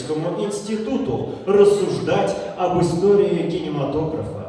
Московскому институту рассуждать об истории кинематографа.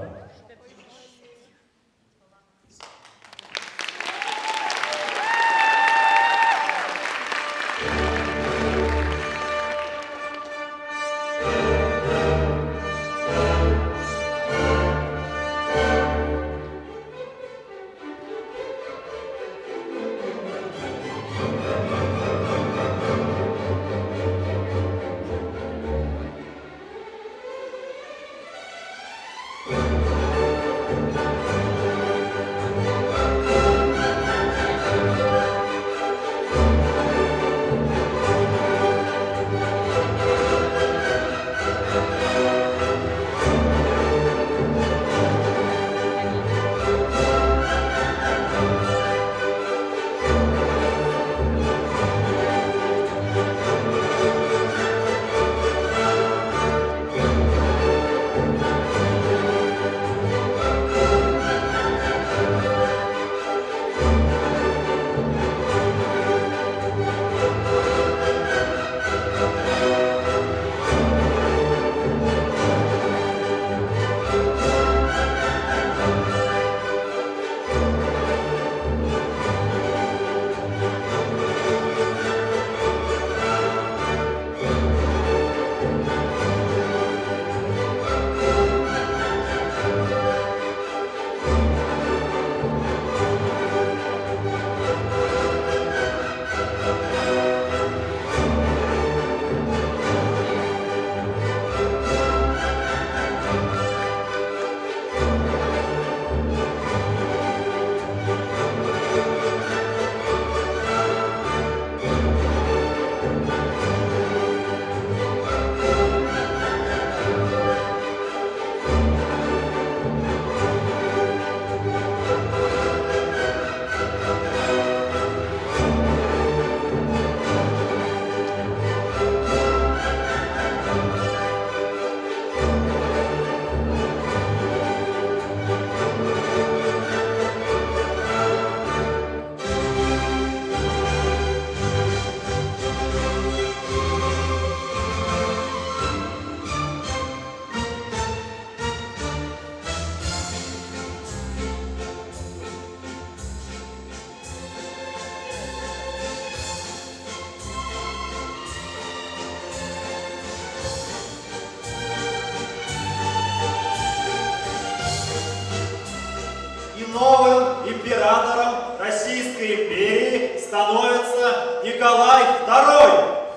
Новым императором Российской империи становится Николай II.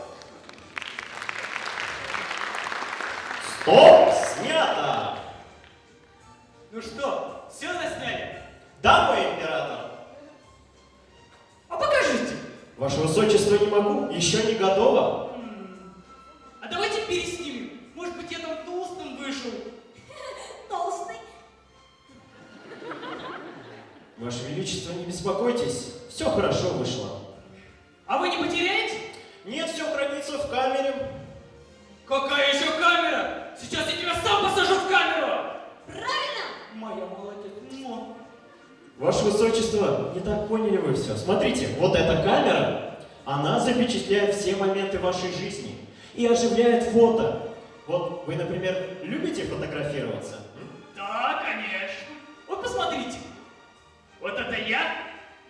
Стоп! Снято! Ну что, все засняли? Да, мой император. А покажите. Ваше Высочество, не могу, еще не готово. А давайте переснимем. Может быть, я там толстым вышел. Толстый. Ваше Величество, не беспокойтесь, все хорошо вышло. А вы не потеряете? Нет, все хранится в камере. Какая еще камера? Сейчас я тебя сам посажу в камеру. Правильно? Моя молодец. Ваше Высочество, не так поняли вы все. Смотрите, вот эта камера, она запечатляет все моменты вашей жизни и оживляет фото. Вот вы, например, любите фотографироваться? Да, конечно. Вот посмотрите. Вот это я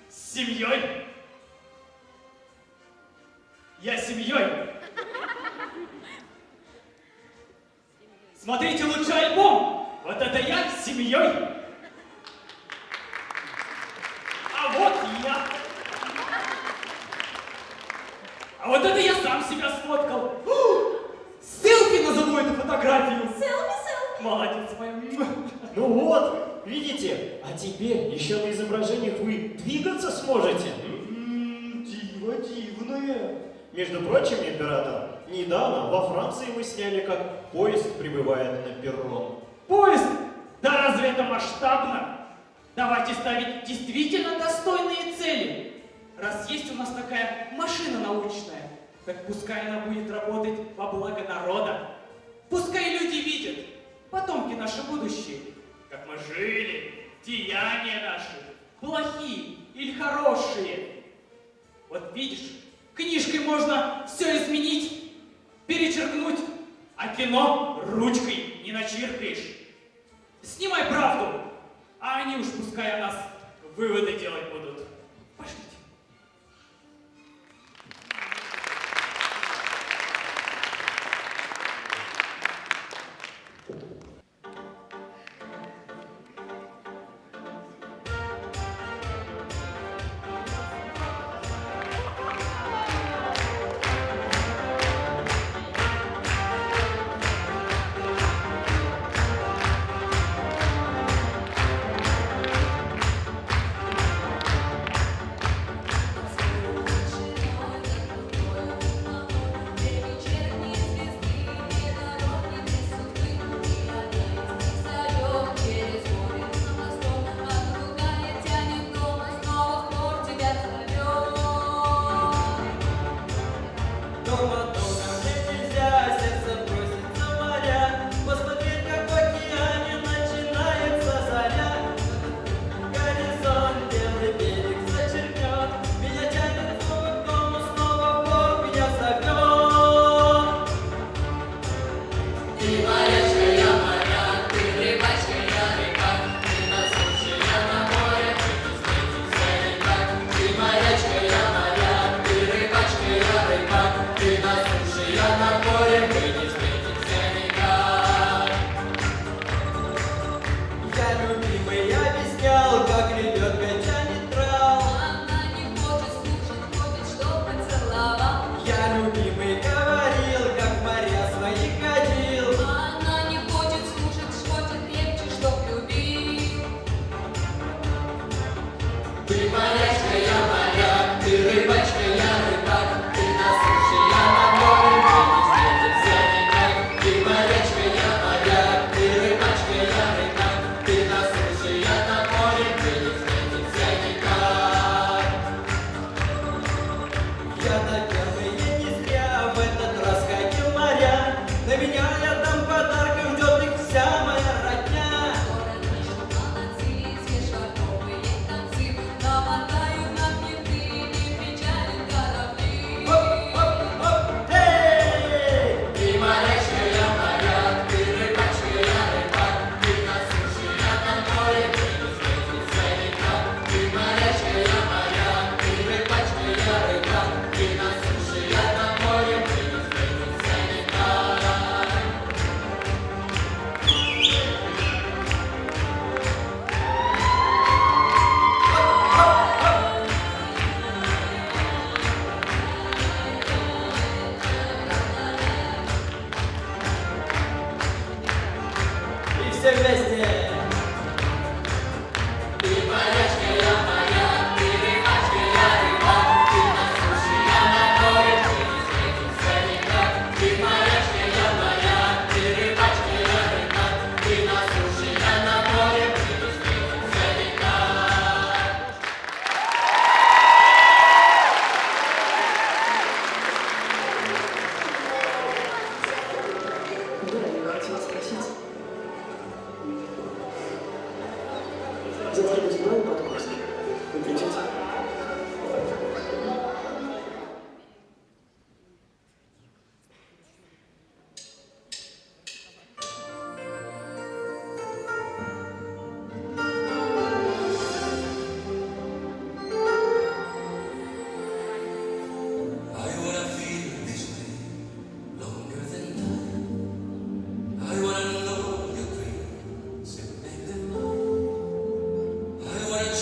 с семьей. Я с семьей. Смотрите лучший альбом. Вот это я с семьей. А вот я. А вот это я сам себя сфоткал. Селфи назову эту фотографию. Селфи. Молодец, моя. Ну вот, видите? А теперь еще на изображениях вы двигаться сможете. Диво дивное. Между прочим, император, недавно во Франции мы сняли, как поезд прибывает на перрон. Поезд? Да разве это масштабно? Давайте ставить действительно достойные цели. Раз есть у нас такая машина научная, так пускай она будет работать во благо народа. Пускай люди видят, потомки наши будущие, как мы жили, деяния наши, плохие или хорошие. Вот видишь, книжкой можно все изменить. перечеркнуть, а кино ручкой не начеркаешь. Снимай правду, а они уж пускай о нас выводы делать будут. Пошлите. Все вместе! Да, я хотел спросить. Завтра будет бал в Подгорске. Вы придете? I wanna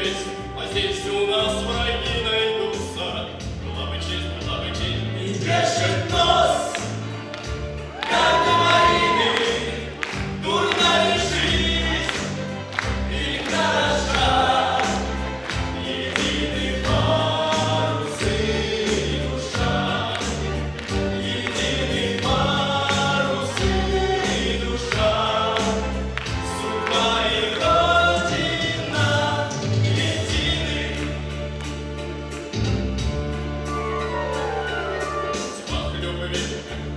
весь, а здесь у нас враги найдутся. Была бы честь, и держит нос. Карты Марины, дурна ли жизнь, и хороша, единый парус и душа, единый парус и душа, судьба и родина едины. Тьма любви,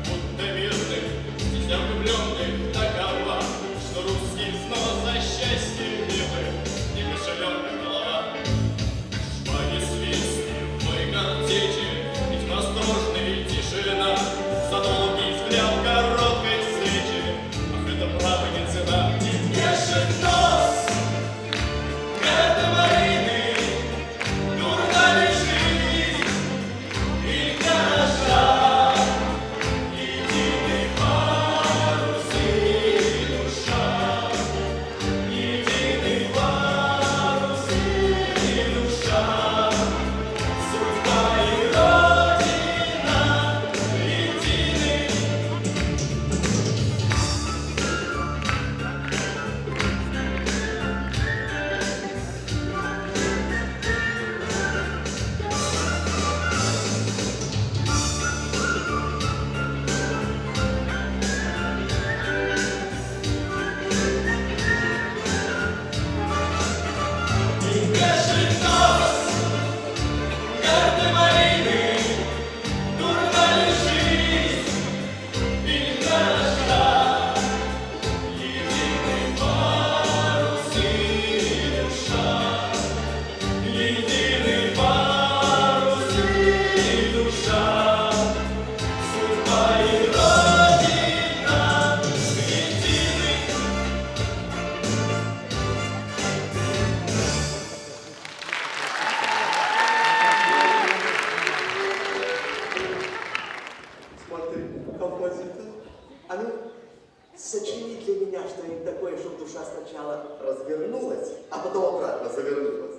будто мирных, стезя влюбленных такова, что русский взнос за счастье милых, не кошелек, а голова. Шпаги свист, мой картечи, ведь насторожный тишина, за долгий взгляд короткой встречи, ах, это право не цена. И держит нос, карта Марины, дурна ли жизнь, и хороша, единый парус и душа, единый парус и душа, судьба и родина едины. Держит нос, карты Марины, дурна ли жизнь, и хороша, единый парус и душа, единый парус и душа, судьба и родина едины. Смотри, композитор. А ну, сочини для меня что-нибудь такое, чтобы душа сначала развернулась, а потом обратно завернулась.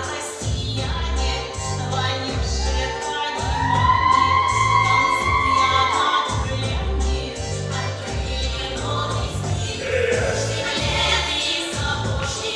Россияне, вонюшие понимание, танцуя над пленни, открыли новый стиль. Шевеленые сапожки,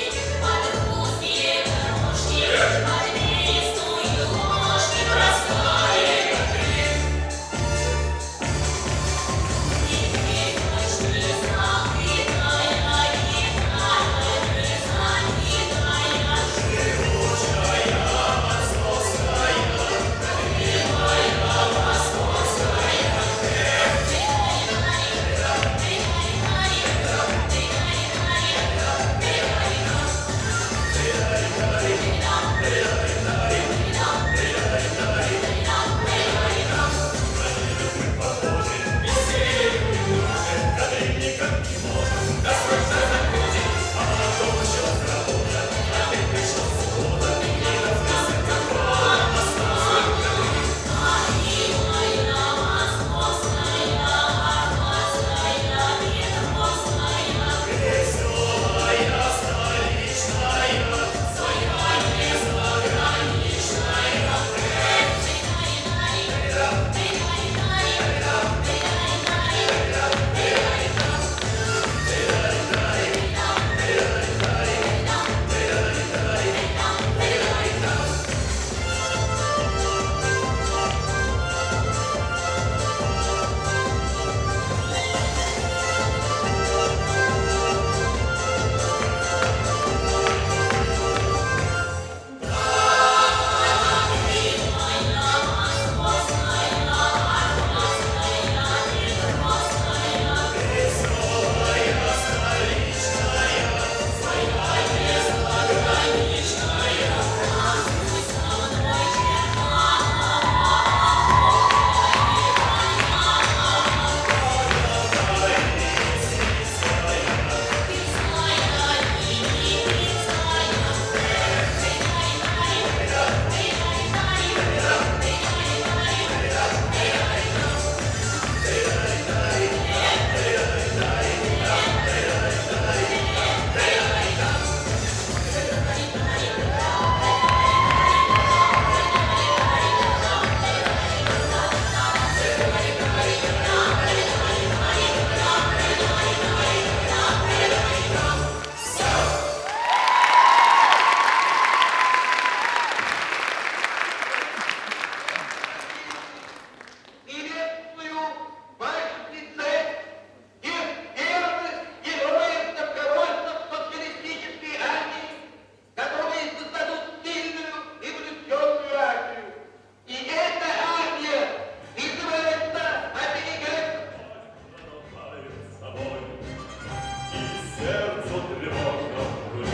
сердцу тревожно в груди.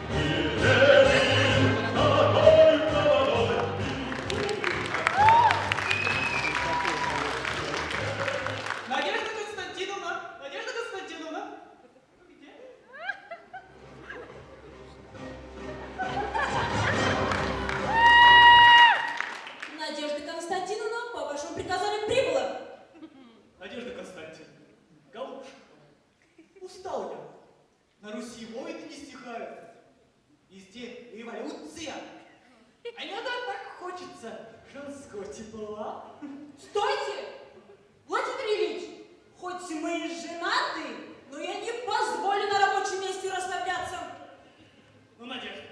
И Ленин такой молодой. Надежда Константиновна! Надежда Константиновна! Где? Надежда Константиновна, по вашему приказанию прибыла. Надежда Константиновна, голубушка, устал я. На Руси войны не стихают. Везде революция. А иногда так хочется женского тепла. Стойте! Владимир Ильич, хоть мы и женаты, но я не позволю на рабочем месте расслабляться. Ну, Надежда,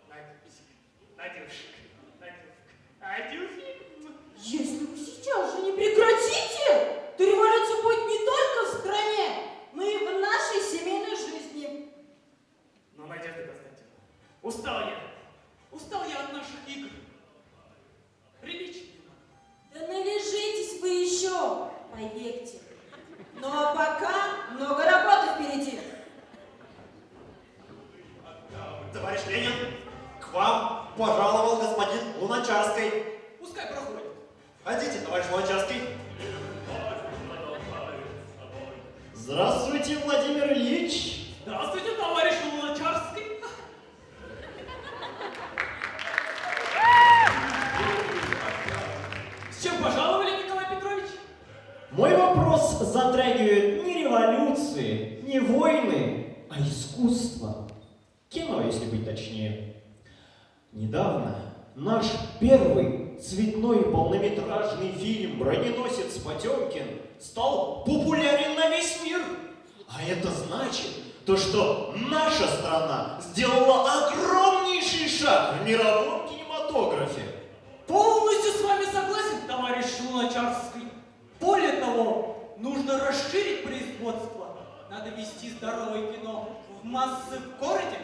Надюшка, Надюшка. Если вы сейчас же не прекратите, то революция будет не только в стране, но и в нашей семейной жизни. Ну, Надежда Константиновна, устал я от наших игр. Приличнее. Да навяжитесь вы еще, поверьте. Ну а пока много работы впереди. Товарищ Ленин, к вам пожаловал господин Луначарский. Пускай проходит. Ходите, товарищ Луначарский. Здравствуйте, Владимир Ильич. Здравствуйте, товарищ Луначарский. С чем пожаловали, Николай Петрович? Мой вопрос затрагивает не революции, не войны, а искусство. Кино, если быть точнее. Недавно наш первый цветной полнометражный фильм «Броненосец Потемкин» стал популярен на весь мир. А это значит, то, что наша страна сделала огромнейший шаг в мировом кинематографе. Полностью с вами согласен, товарищ Луначарский. Более того, нужно расширить производство. Надо вести здоровое кино в массы в городе.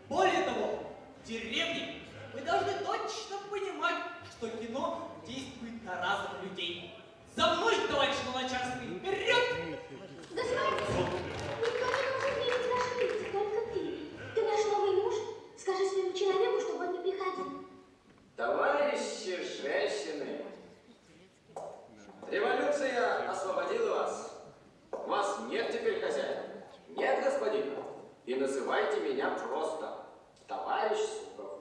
Более того, в деревне вы должны точно понимать, что кино действует на разных людей. За мной, товарищ Луначарский, вперед! Господин, никто не может верить в ваши лица, только ты. Ты наш новый муж. Скажи своему человеку, чтобы он не приходил. Товарищи женщины, революция освободила вас. У вас нет теперь хозяина. Нет, господин. И называйте меня просто товарищ Сухов.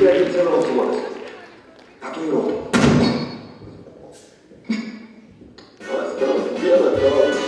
офицером СМАС. А то и рот. Осталось дело, товарищ.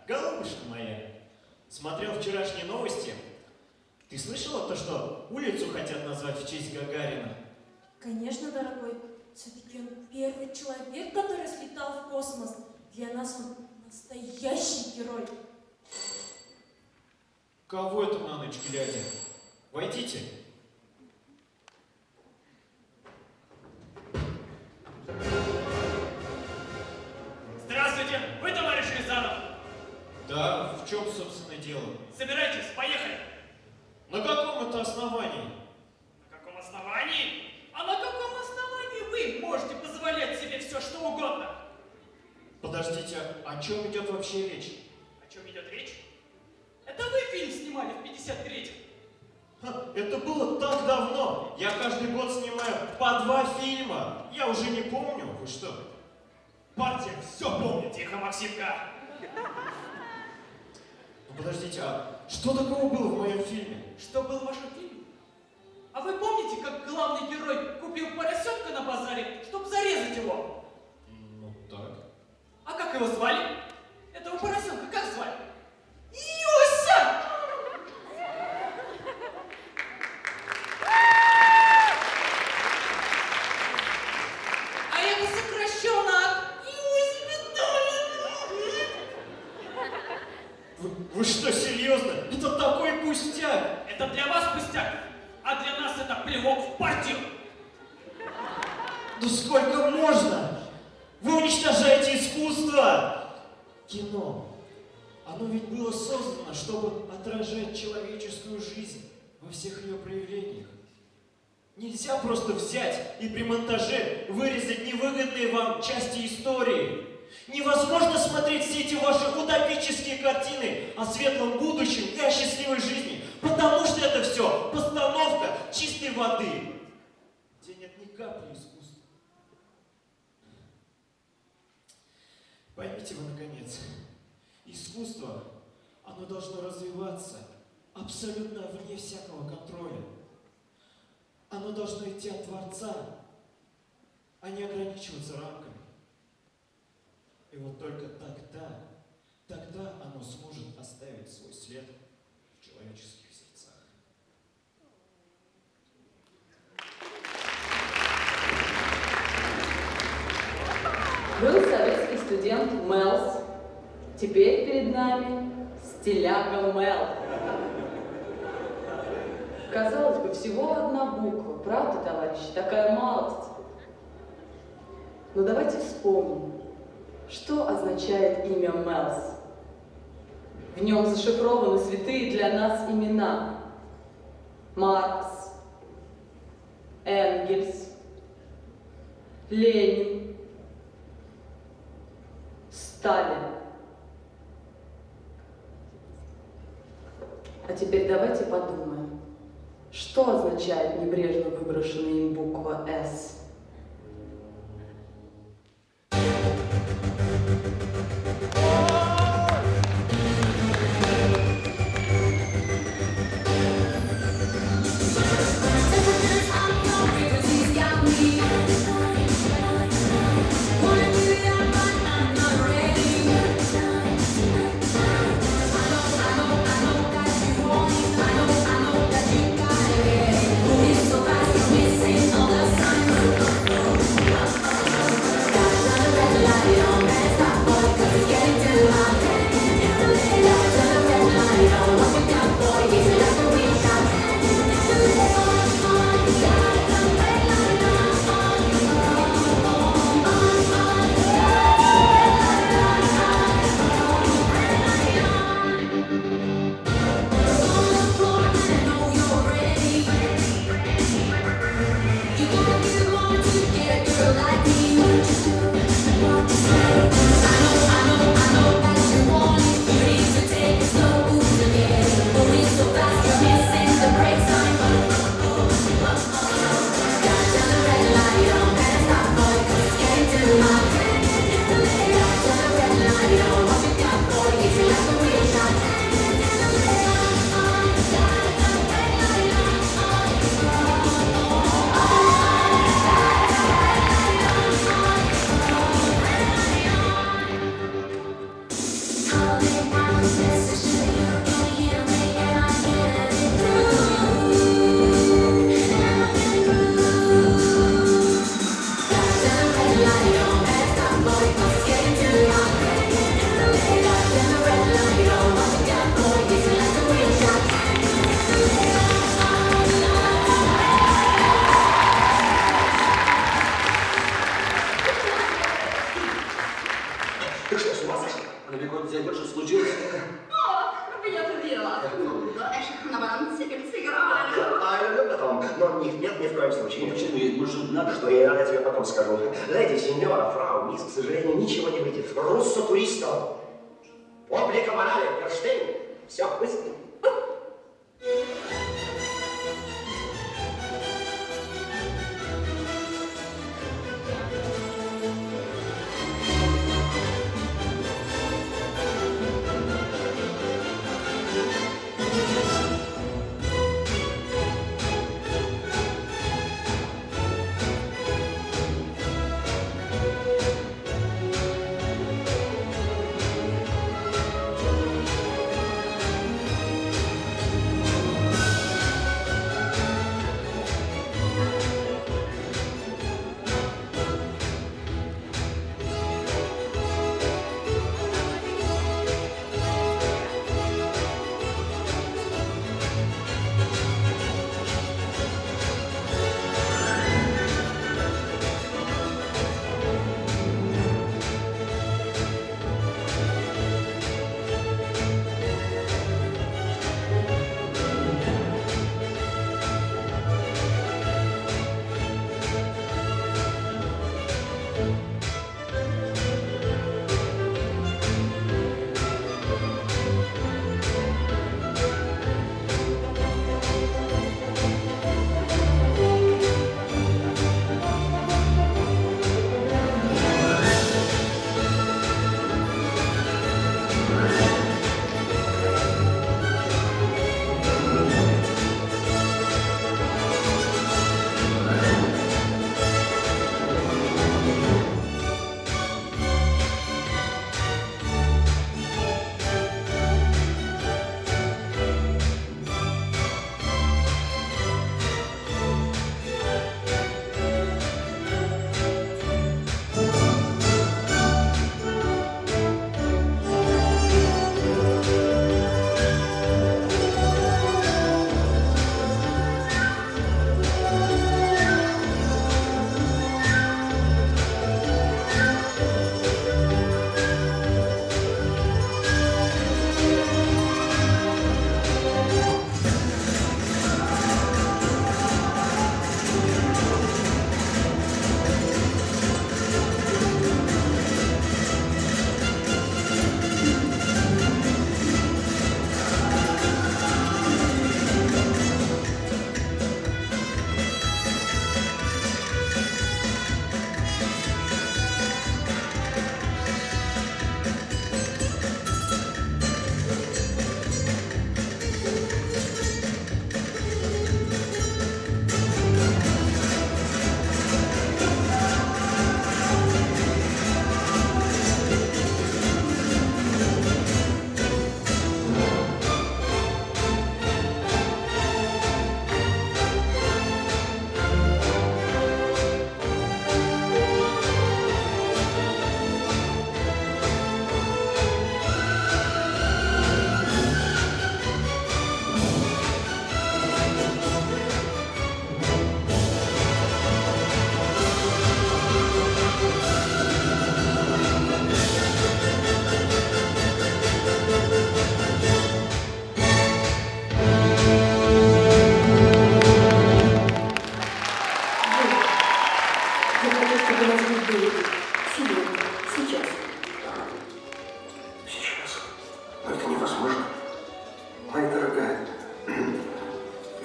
голубушка моя, смотрел вчерашние новости. Ты слышала то, что улицу хотят назвать в честь Гагарина? Конечно, дорогой. Все-таки он первый человек, который слетал в космос. Для нас он настоящий герой. Кого это на ночь глядя? Войдите. Здравствуйте! Вы товарищ Рязанов? Да, в чем, собственно, дело? Собирайтесь, поехали! На каком это основании? На каком основании? А на каком основании вы можете позволять себе все, что угодно? Подождите, о чем идет вообще речь? О чем идет речь? Это вы фильм снимали в 53-м. Это было так давно. Я каждый год снимаю по 2 фильма. Я уже не помню. Вы что? Партия все помнит, тихо, Максимка. Ну, подождите, а что такого было в моем фильме? Что было в вашем фильме? А вы помните, как главный герой купил поросенка на базаре, чтобы зарезать его? Ну, так. А как его звали? Этого поросенка как звали? Юся! А это сокращенно от Вы что, серьезно? Это такой пустяк! Это для вас пустяк, а для нас это плевок в партию. Да сколько можно? Вы уничтожаете искусство! Кино. Оно ведь было создано, чтобы отражать человеческую жизнь во всех ее проявлениях. Нельзя просто взять и при монтаже вырезать невыгодные вам части истории. Невозможно смотреть все эти ваши утопические картины о светлом будущем и о счастливой жизни, потому что это все постановка чистой воды, где нет ни капли искусства. Поймите вы, наконец, искусство, оно должно развиваться абсолютно вне всякого контроля. Оно должно идти от Творца, а не ограничиваться рамками. И вот только тогда оно сможет оставить свой след в человеческих сердцах. Был советский студент Мэлс. Теперь перед нами стиляга Мэл. Казалось бы, всего одна буква. Правда, товарищи? Такая малость. Но давайте вспомним, что означает имя Мэлс. В нем зашифрованы святые для нас имена. Маркс, Энгельс, Ленин, Сталин. А теперь давайте подумаем, что означает небрежно выброшенная им буква «С».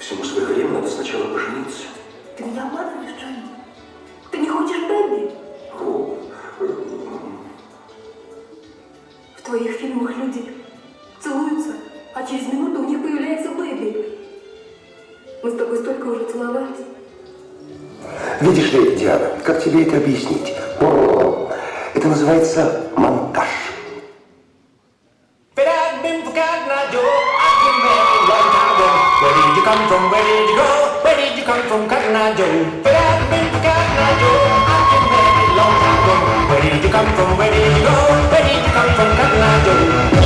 Всему свое время, надо сначала пожениться. Ты меня обманываешь, Джонни? Ты не хочешь Бэби? В твоих фильмах люди целуются, а через минуту у них появляется Бэби. Мы с тобой столько уже целовались. Видишь ли, Диана, как тебе это объяснить? Это называется монтаж. Where did you come from? Where did you go? Where did you come from, Cotton Eye Joe? But I've been to Cotton Eye Joe. I've been married a long time ago. Where did you come from? Where did you go? Where did you come from, Cotton Eye Joe?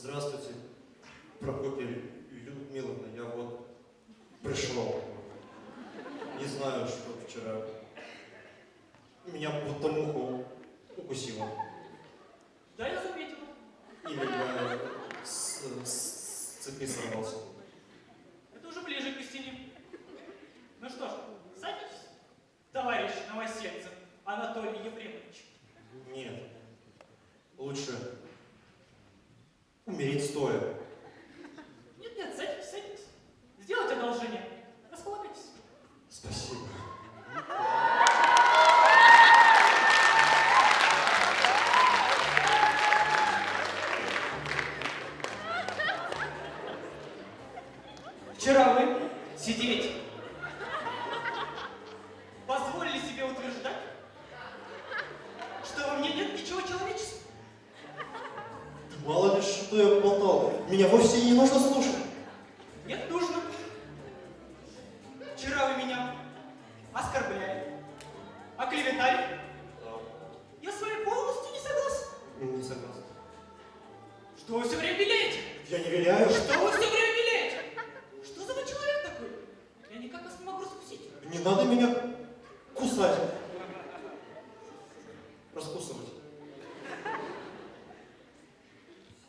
Здравствуйте, Прокопия Людмиловна, я вот пришел. Не знаю, что вчера. Меня будто муха укусила. Да, я заметил. Или я с цепи сорвался. Это уже ближе к истине. Ну что ж, садитесь, товарищ Новосельцев Анатолий Ефремович. Нет, лучше умереть стоя. Нет, садитесь, садитесь. Сделайте одолжение. Располагайтесь. Спасибо. Вчера вы, сидеть, позволили себе утверждать, что во мне нет ничего человеческого. Мало ли, что я болтал. Меня вовсе не нужно слушать. Нет, нужно. Вчера вы меня оскорбляли, оклеветали. Я с вами полностью не согласен. Не согласен. Что вы все время виляете? Я не виляю. Что вы все время виляете? Что за вы человек такой? Я никак вас не могу раскусить. Не надо меня кусать. Раскусывать.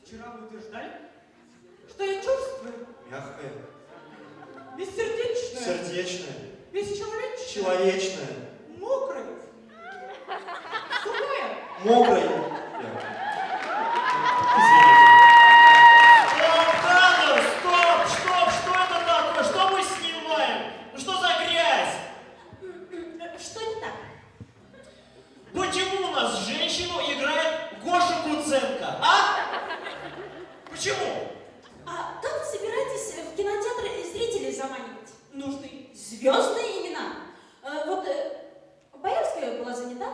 Вчера вы утверждали, что я чувствую, Мягкое. бессердечное, Сердечное. бесчеловечное, Человечное. мокрое, сухое. Мокрое. Стоп, кадр, стоп, что это такое? Что мы снимаем? Ну что за грязь? Что не так? Почему у нас женщину играет Гоша Куценко, а? Почему? А как вы собираетесь в кинотеатр зрителей заманивать? Нужны звездные имена. Боярская была занята,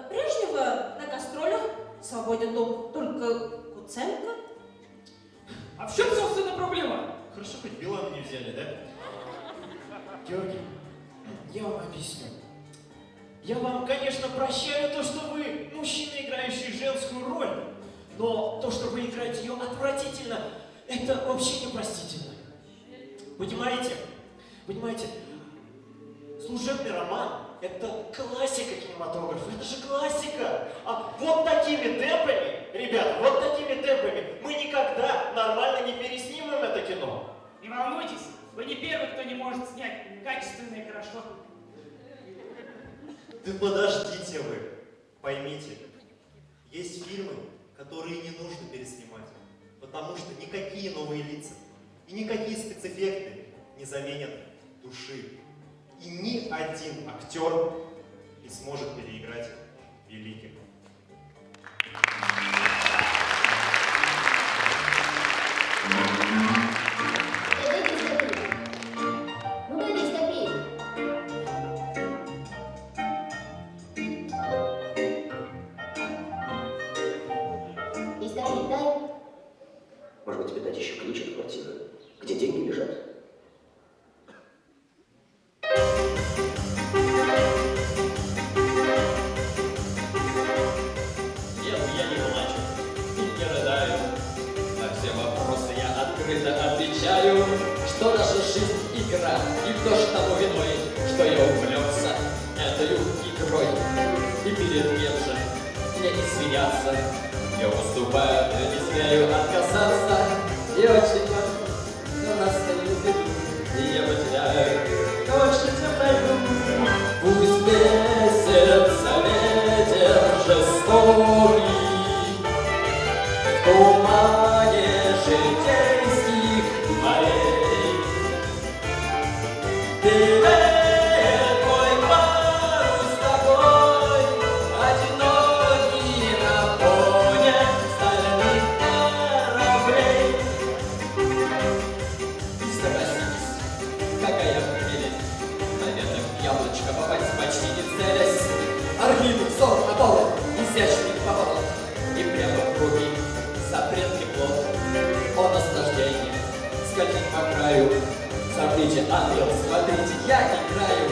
Брежнева на гастролях, свободен дом только Куценко. А в чем, собственно, проблема? Хорошо, хоть Билана не взяли, да? Георгий, я вам объясню. Я вам, конечно, прощаю то, что вы мужчина, играющий женскую роль, но то, что вы играете ее отвратительно, это вообще непростительно. Понимаете? Понимаете? Служебный роман – это классика кинематографа, это же классика. А вот такими темпами, ребята, вот такими темпами мы никогда нормально не переснимем это кино. Не волнуйтесь, вы не первый, кто не может снять качественно и хорошо. Да подождите вы. Поймите, есть фильмы, которые не нужно переснимать, потому что никакие новые лица и никакие спецэффекты не заменят души. И ни один актер не сможет переиграть великих. Ну дай 10 копеек. Дай. Может быть, тебе дать еще ключ от квартиры, где деньги лежат? Нет, я не плачу и не рыдаю. На все вопросы я открыто отвечаю, что наша жизнь игра, и кто ж тому виной, что я увлекся этой игрой. И перед кем же мне извиняться, я уступаю, но не смею отказаться. И очень важно, но настаю беду, и я потеряю точно тебя. Пусть месяца ветер жестокий в тумане житейских морей белеет мой парус такой, одинокий на фоне стальных кораблей. И согласитесь, какая прелесть на ветрах яблочко попасть почти не целясь. Архивы, взор, Аполлон, изящный поворот, и прямо в руки запретный плод. О наслаждение скользит по краю. Смотрите, ангел, смотрите, я играю.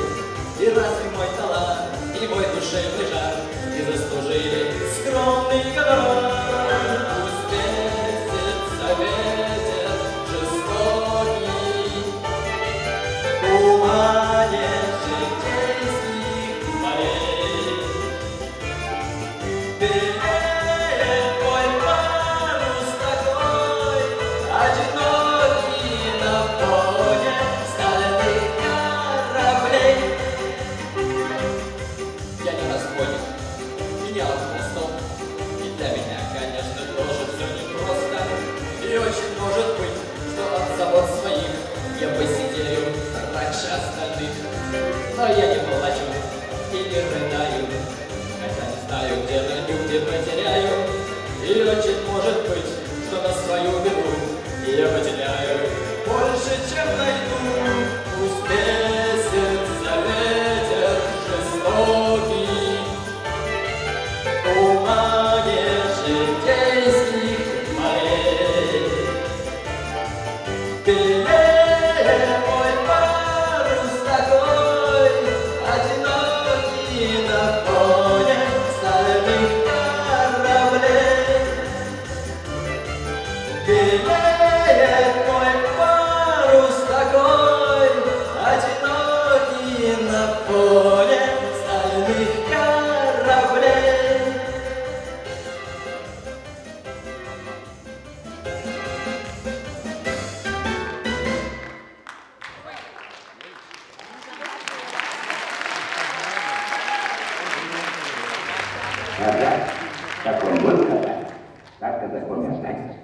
И разве мой талант и мой душевный жар не заслужили скромный гонорар? Пусть месяц я не плачу и не рыдаю, хотя не знаю, где найду, где потеряю. И очень может быть, что на свою беду я потеряю больше, чем найду. Пусть месяца ветер жестокий в тумане житейских морей. Белее мой парус такой, одинокий на фоне стальных кораблей. Белее мой парус такой, одинокий на фоне стальных кораблей. Ага, как он был когда? Как ты запомнишь, Настя?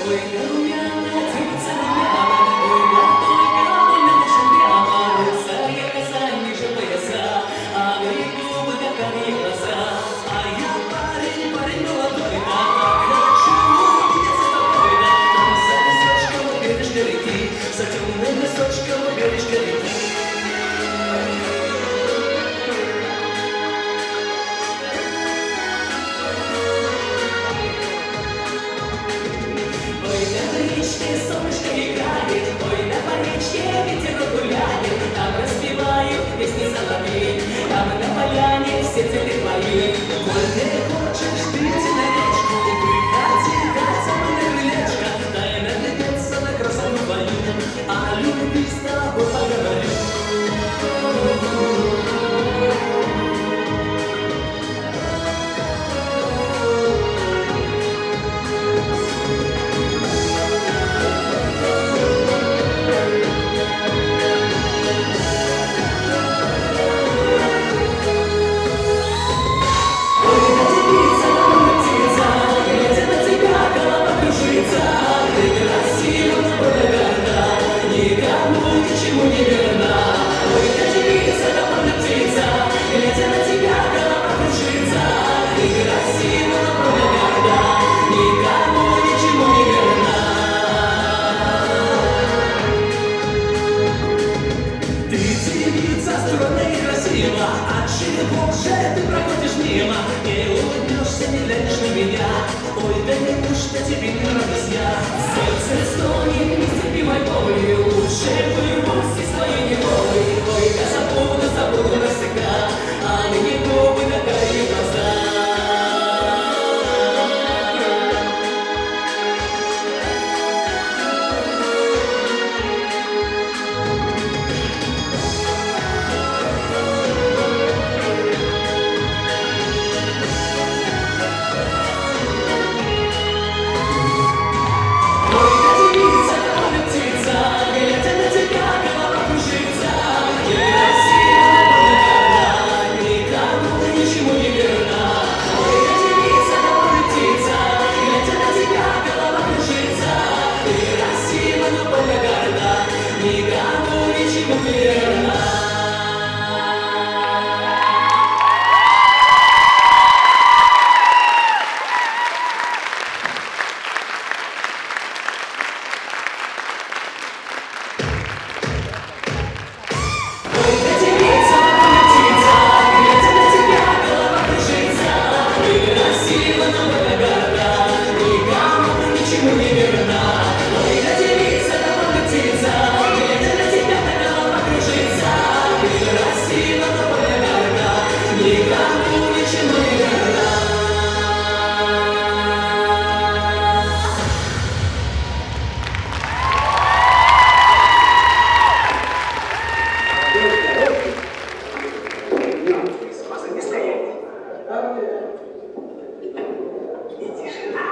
Ой, румяная птица, ой, только больно шумяла, русая коса, ниже пояса, а губы как карие глаза. А я парень молодой, да так хочу увидеться с тобой, да там за песочком у бережка реки, за темным песочком у бережка реки. Ой, на речке солнышко играет, ой, на поречке ветер гуляет, там распевают песни соловей, там на поляне все цветы твои. Коль ты хочешь выйти на речку, выходи, дай со мной на крылечко, дай наглядеться на красоту твою, а любви с тобой поговорю. Отчего же ты проходишь мимо, не улыбнешься, не глянешь на меня? Ой, да неужто тебе не нравлюсь я? Сердце стонет нестерпимой болью, лучше вырвусь из твоей неволи. Ой, я забуду навсегда, а мне губы на карие глаза. И тишина.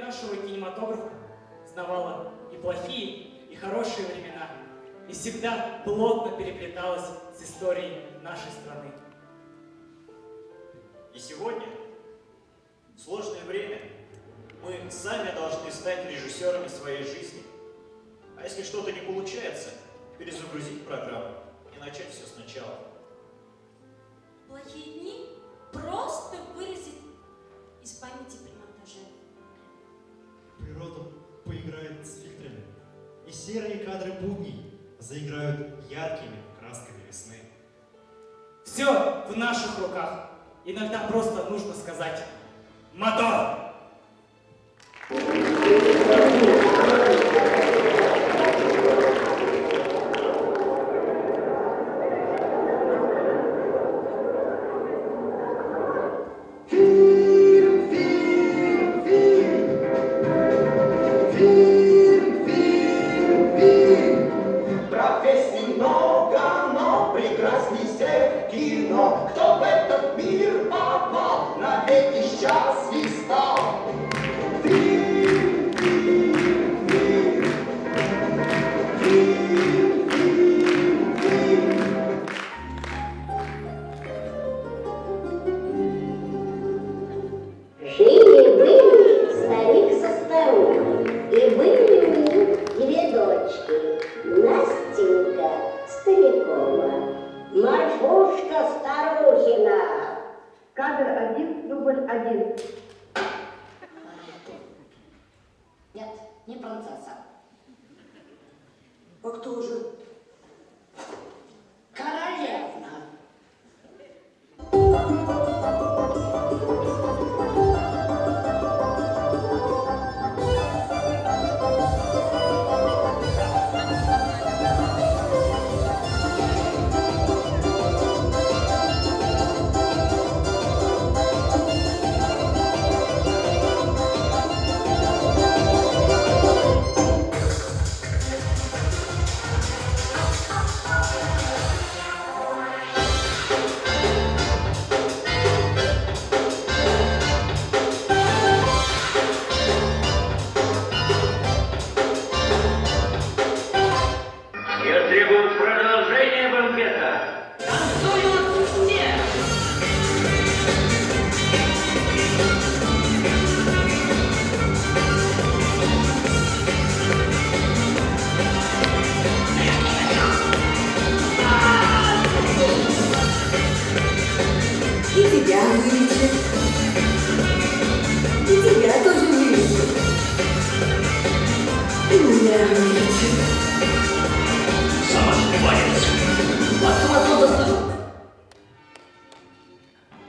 нашего кинематографа знавала и плохие, и хорошие времена, и всегда плотно переплеталась с историей нашей страны. И сегодня, в сложное время, мы сами должны стать режиссерами своей жизни. А если что-то не получается, перезагрузить программу и начать все сначала. Плохие дни просто вырезать из памяти при монтаже. Природа поиграет с фильтрами, и серые кадры будней заиграют яркими красками весны. Все в наших руках. Иногда просто нужно сказать «Мотор!». Профессий много, но прекрасней всех кино. Кто в этот мир попал, навеки счастлив стал. Фильм, фильм, фильм. Фильм, фильм, фильм. Жили-были старик со старухой, и были у них две дочки. Настенька Старикова, Марфушка Старухина. Кадр 1, дубль 1. Нет, не принцесса. А кто же? Королевна. Я требую продолжения банкета. Танцуют все! И тебя вылечит. И тебя тоже вылечит. И меня вылечит. Самозванец.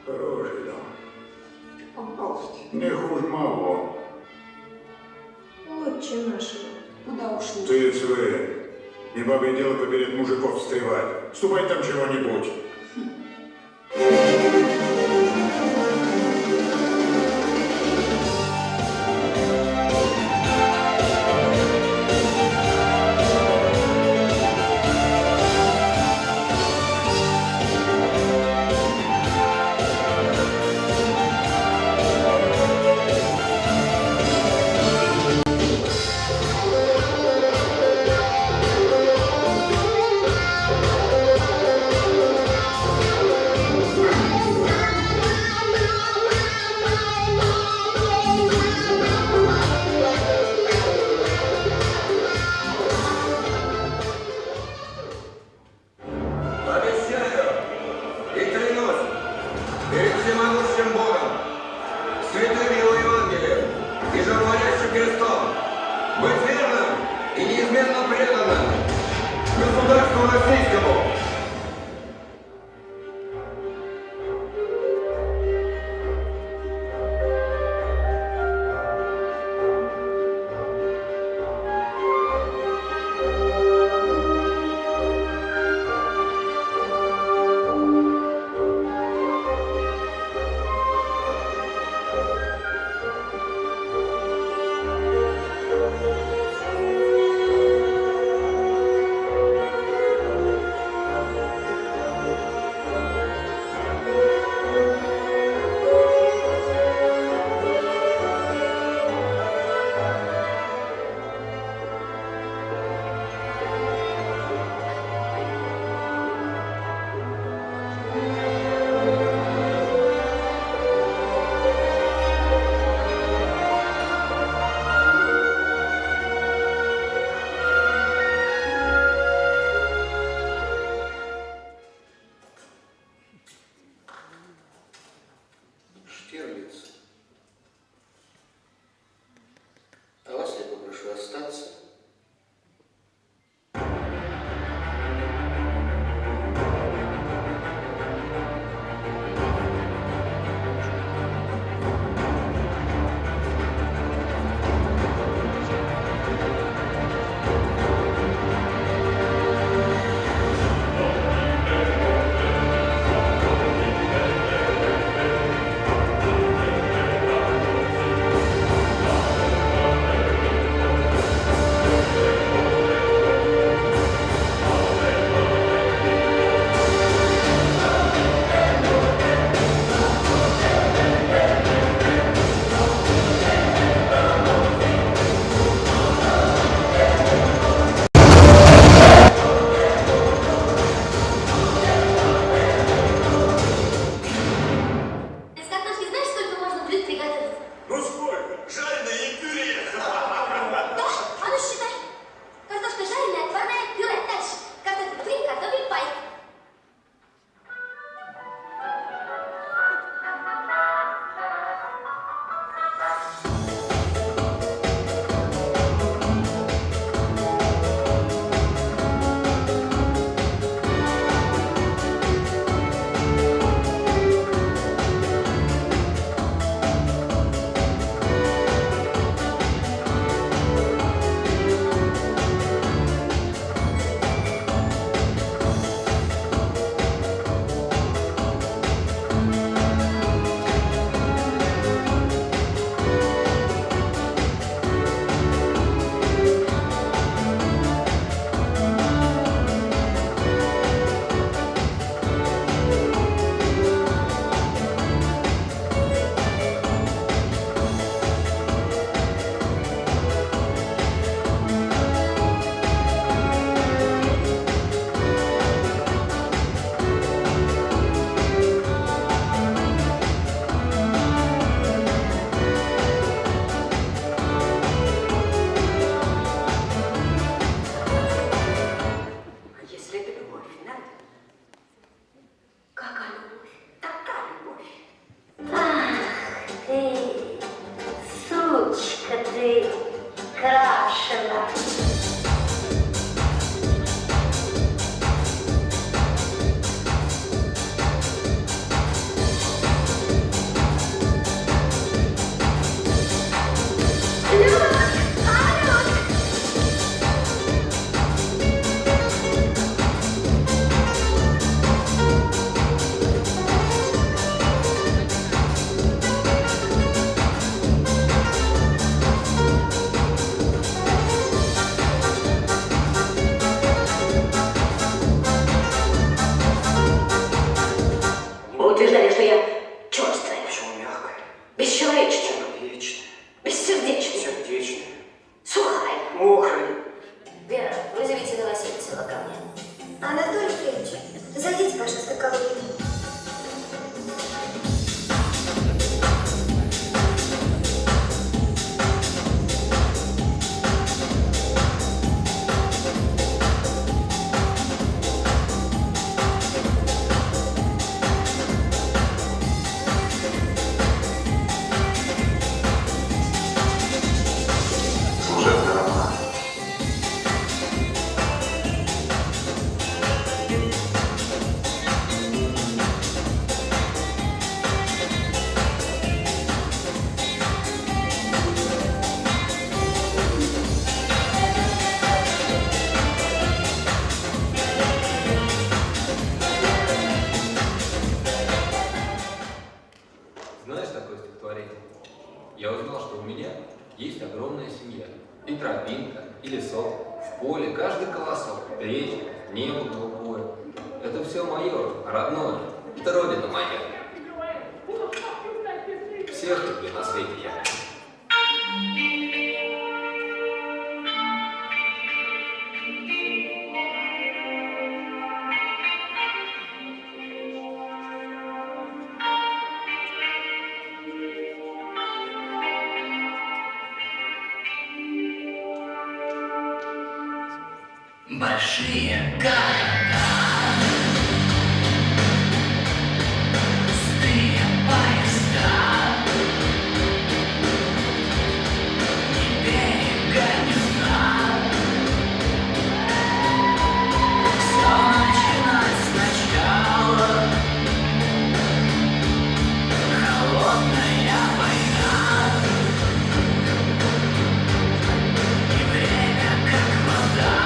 Хороший дом. Не хуже моего. Лучше нашего. Куда ушли? Ты свои. Не бабе дело поберет мужиков встревать. Ступай там чего-нибудь. Обещаю и клянусь перед всемогущим Богом, святым Его Евангелием и животворящим крестом быть верным и неизменно преданным государству российскому. Бессердечный. Сердечный. Сухая. Мокрый. Вера, вызовите Новосельцева ко мне. Анатолий Федорович, зайдите, пожалуйста, ко мне. Служебный роман. Знаешь такое стихотворение? Я узнал, что у меня есть огромная семья. И тропинка, и лесок, в поле каждый колосок, речь, небо голубое. Это все мое, родное, это родина моя. Всех люблю на свете я. Большие города, пустые поезда, ни берега, ни дна. Все начинать сначала. Холодная война, и время как вода.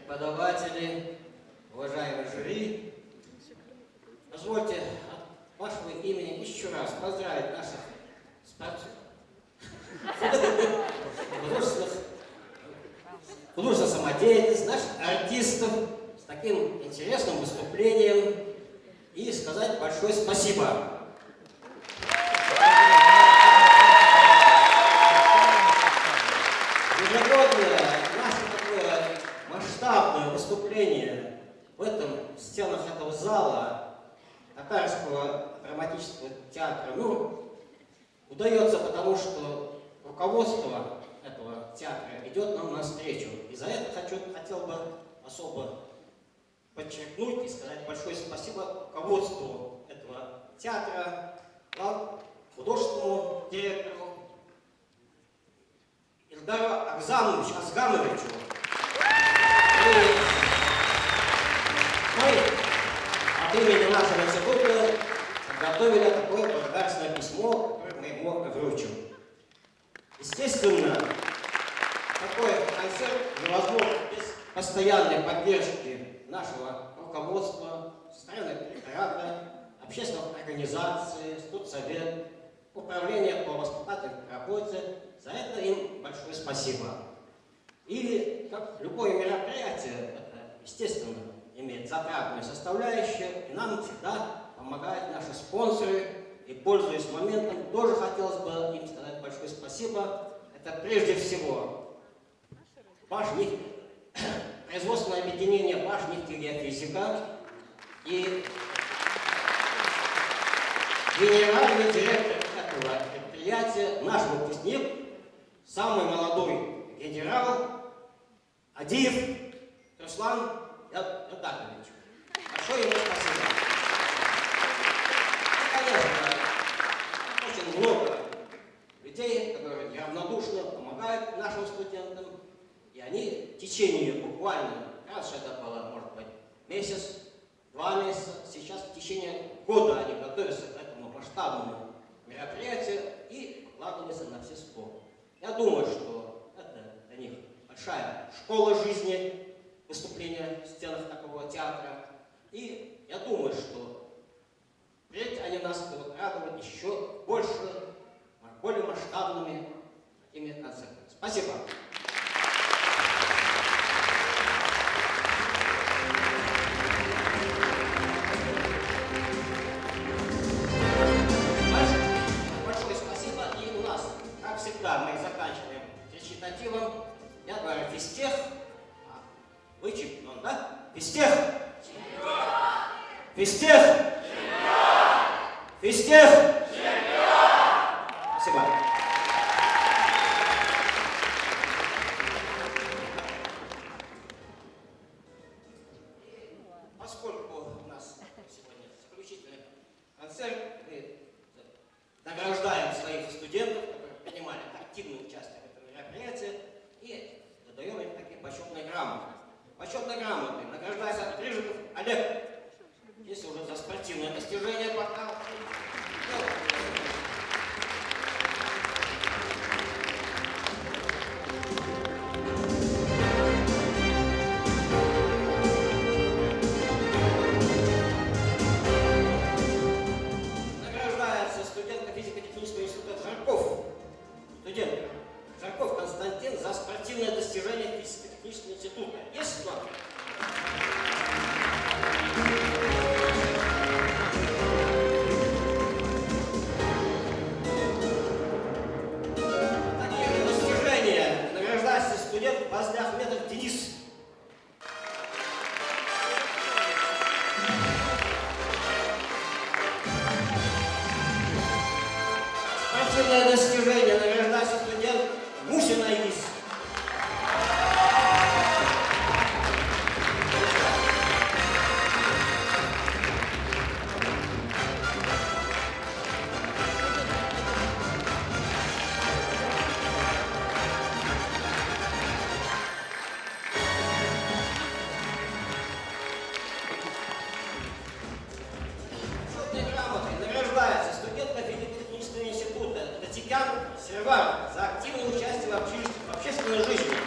преподаватели, уважаемый жюри, позвольте от вашего имени еще раз поздравить наших художественных самодеятельность, наших артистов с таким интересным выступлением и сказать большое спасибо. Ежегодное наше такое масштабное выступление в стенах этого зала Татарского драматического театра, удается, потому что руководство этого театра идет нам навстречу. И за это хотел бы особо подчеркнуть и сказать большое спасибо руководству этого театра, художественному директору Ильдару Азгамовичу. Мы от имени нашего института подготовили такое благодарственное письмо, которое мы ему вручим. Естественно, такой концерт невозможен без постоянной поддержки нашего руководства, со стороны ректората, общественных организаций, студсовет, управления по воспитательной работе. За это им большое спасибо. И как любое мероприятие, это, естественно, имеет затратную составляющую, и нам всегда помогают наши спонсоры. И, пользуясь моментом, тоже хотелось бы им сказать большое спасибо. Это прежде всего производственное объединение «Башнефтегеофизика» и генеральный директор этого предприятия, наш выпускник, самый молодой генерал Адиев Руслан Ядакович. Большое ему спасибо. И, конечно, очень много людей, которые неравнодушно помогают нашим студентам, и они в течение буквально, раньше это было, может быть, месяц, 2 месяца, сейчас в течение года они готовятся к этому масштабному мероприятию и вкладываются на все 100. Я думаю, что это для них большая школа жизни, выступления в стенах такого театра. И я думаю, что впредь они нас будут радовать еще больше, более масштабными такими концертами. Спасибо. Большое спасибо. И у нас, как всегда, мы заканчиваем речитативом. Я говорю физтех. Вы чемпион, да? Физтех! Физтех! Физтех! Спасибо. Поскольку у нас сегодня заключительный концерт, мы награждаем своих студентов, которые принимали активное участие в этом мероприятии, и задаем им такие почетные грамоты. Почетной грамотой награждается Рыжиков Олег. Если уже за спортивное достижение пока. Награждается студентка физико-технического института Жарков. Студент Жарков Константин за спортивное достижение физико-технического института. Есть что? Такие достижения награждается студент Базлахметов Денис. Спортивное достижение награждается студент Мусина Ис. Награждается студентка физико-технического института Татьяна Сервар за активное участие в общественной жизни.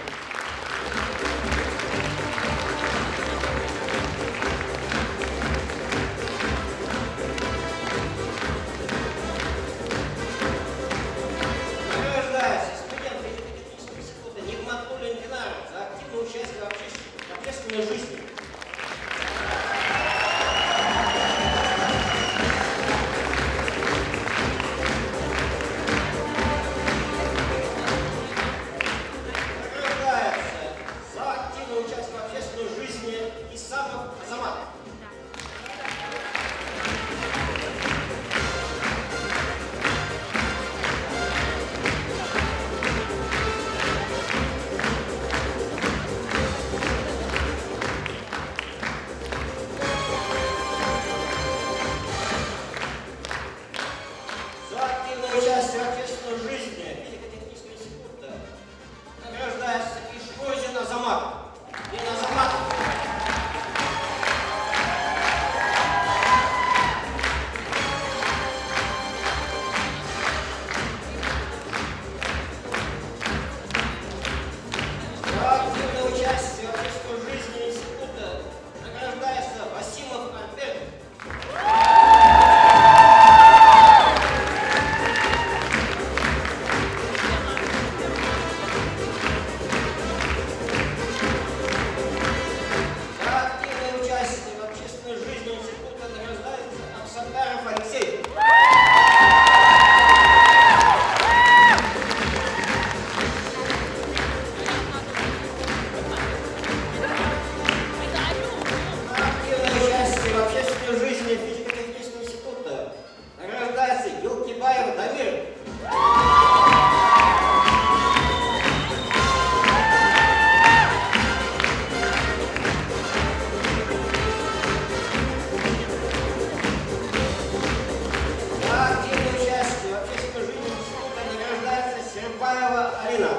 Серпаева Алина.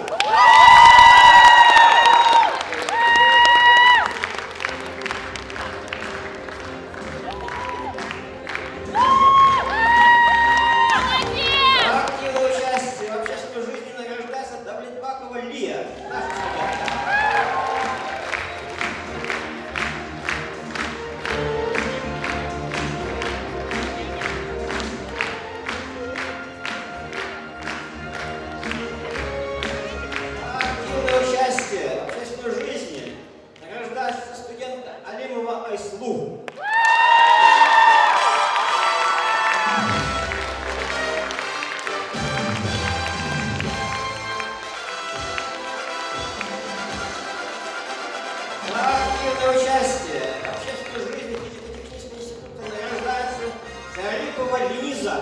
За активное участие в общественной жизни награждается Давлетбакова Лия. Наша студентка. Активное участие в общественной жизни награждается студентка Алимова Айслу. За активное участие в общественной жизни физико-технического института награждается Зарипова Лиза.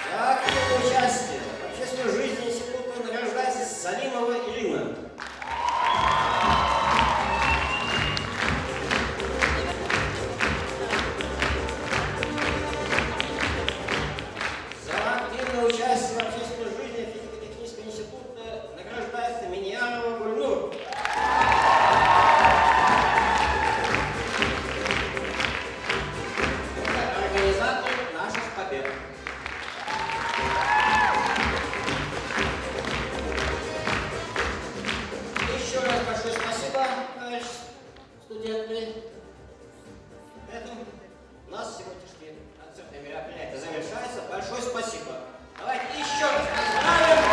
За активное участие в общественной жизни института награждается Салимова Ирина. За активное участие в общественной жизни физико-технического института награждается Миньярова Гульнур. Это организатор наших побед. Еще раз большое спасибо, товарищи студенты. На этом у нас сегодняшнее концертное мероприятие завершается. Большое спасибо. Давайте еще раз поздравим.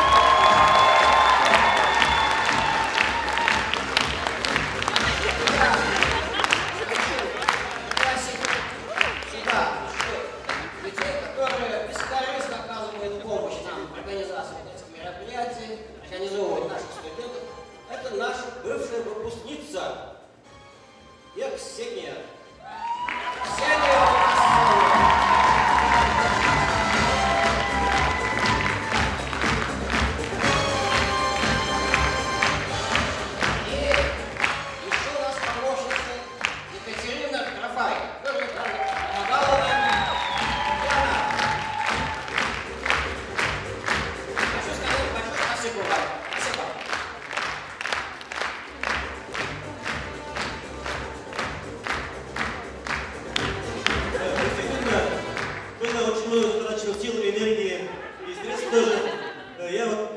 Сюда людей, которые бескорыстно оказывают помощь нам в организации этих мероприятий, организовывают наших студентов. Это наша бывшая выпускница Ксения. И еще у нас помощница Екатерина Трофай, тоже помогала нам. И она. Хочу сказать большое спасибо вам. Спасибо. Действительно, было очень много затрачено сил, энергии и средств тоже. Я вот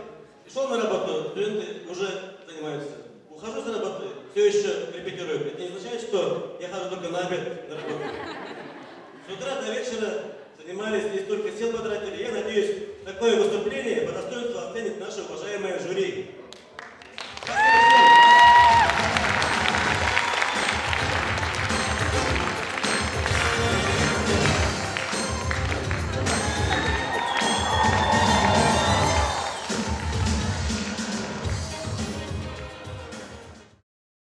пришел на работу, студенты уже занимаются. Ухожу с работы, все еще репетирую. Это не означает, что я хожу только на обед на работу. С утра до вечера занимались, не столько сил потратили. Я надеюсь, такое выступление